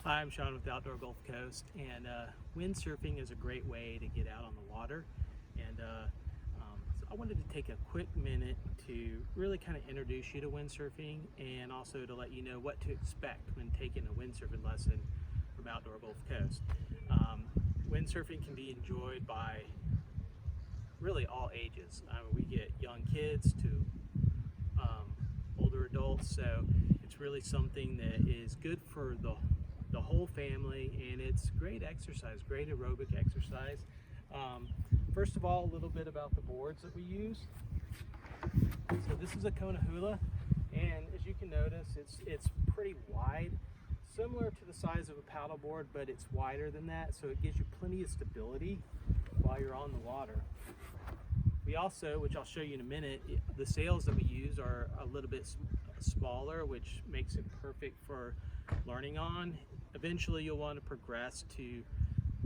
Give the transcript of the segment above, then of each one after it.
Hi, I'm Sean with Outdoor Gulf Coast, and windsurfing is a great way to get out on the water. And so I wanted to take a quick minute to really kind of introduce you to windsurfing and also to let you know what to expect when taking a windsurfing lesson from Outdoor Gulf Coast. Windsurfing can be enjoyed by really all ages. We get young kids to older adults, so it's really something that is good for the whole family, and it's great exercise, great aerobic exercise. First of all, a little bit about the boards that we use. So this is a Kona hula, and as you can notice, it's pretty wide, similar to the size of a paddle board, but it's wider than that, so it gives you plenty of stability while you're on the water. We also, which I'll show you in a minute, the sails that we use are a little bit smaller, which makes it perfect for learning on. Eventually you'll want to progress to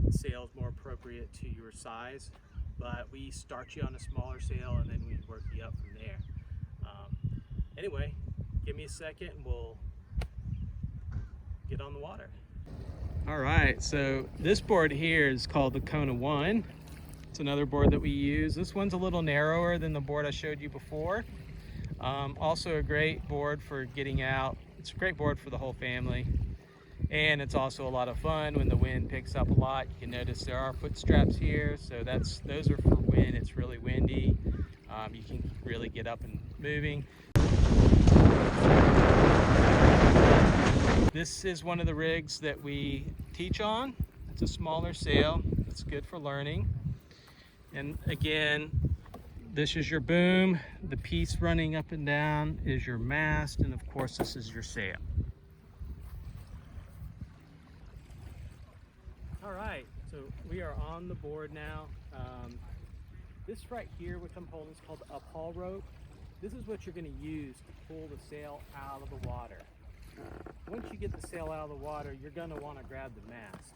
sails more appropriate to your size, but we start you on a smaller sail and then we work you up from there. Anyway, give me a second and we'll get on the water. All right, so this board here is called the Kona 1. It's another board that we use. This one's a little narrower than the board I showed you before. Also a great board for getting out. It's a great board for the whole family. And it's also a lot of fun when the wind picks up a lot. You can notice there are foot straps here, so those are for when it's really windy. You can really get up and moving. This is one of the rigs that we teach on. It's a smaller sail. It's good for learning. And again, this is your boom. The piece running up and down is your mast, and of course this is your sail. All right, so we are on the board now. This right here, which I'm holding, is called the uphaul rope. This is what you're going to use to pull the sail out of the water. Once you get the sail out of the water, you're going to want to grab the mast.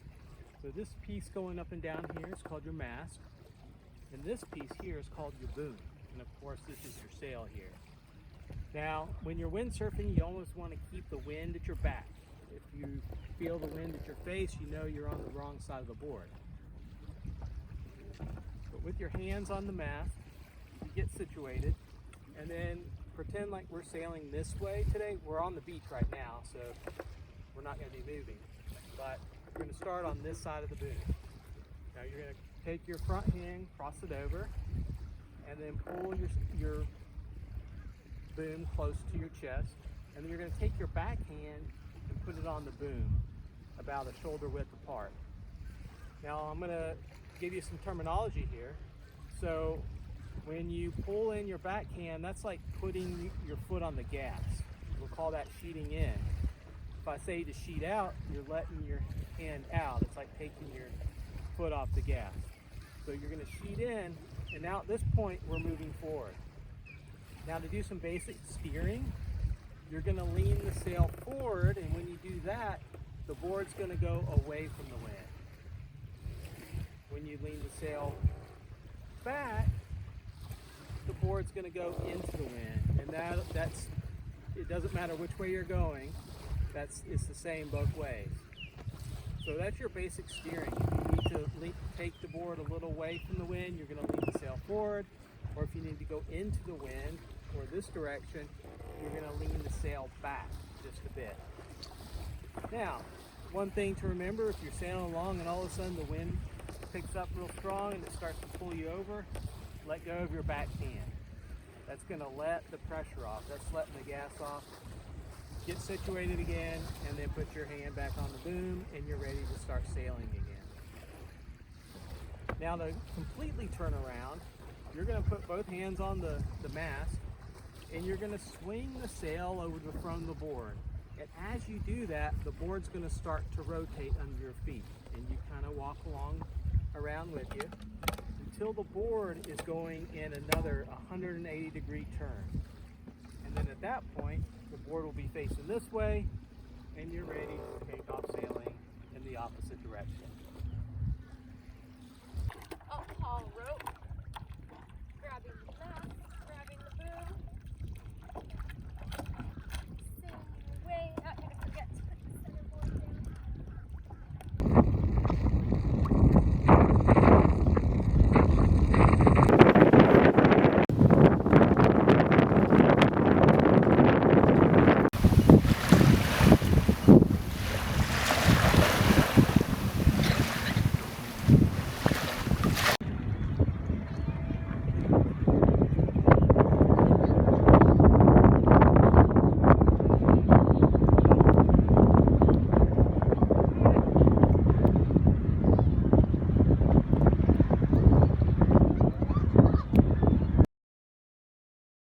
So this piece going up and down here is called your mast. And this piece here is called your boom. And of course, this is your sail here. Now, when you're windsurfing, you always want to keep the wind at your back. If you feel the wind at your face, you know you're on the wrong side of the board. But with your hands on the mast, you get situated, and then pretend like we're sailing this way today. We're on the beach right now, so we're not going to be moving. But we're going to start on this side of the boom. Now you're going to take your front hand, cross it over, and then pull your boom close to your chest. And then you're going to take your back hand and put it on the boom, about a shoulder width apart. Now I'm going to give you some terminology here. So when you pull in your back hand, that's like putting your foot on the gas. We'll call that sheeting in. If I say to sheet out, you're letting your hand out. It's like taking your foot off the gas. So you're going to sheet in, and now at this point we're moving forward. Now to do some basic steering, you're going to lean the sail forward, and when you do that, the board's going to go away from the wind. When you lean the sail back, the board's going to go into the wind, and that's it. Doesn't matter which way you're going. It's the same both ways. So that's your basic steering. If you need to take the board a little away from the wind, you're going to lean the sail forward, or if you need to go into the wind or this direction, you're going to lean the sail back just a bit. Now, one thing to remember, if you're sailing along and all of a sudden the wind picks up real strong and it starts to pull you over, let go of your back hand. That's going to let the pressure off. That's letting the gas off. Get situated again, and then put your hand back on the boom, and you're ready to start sailing again. Now to completely turn around, you're going to put both hands on the mast, and you're going to swing the sail over the front of the board. And as you do that, the board's going to start to rotate under your feet, and you kind of walk along around with you until the board is going in another 180-degree turn. And then at that point, the board will be facing this way, and you're ready to take off sailing in the opposite direction.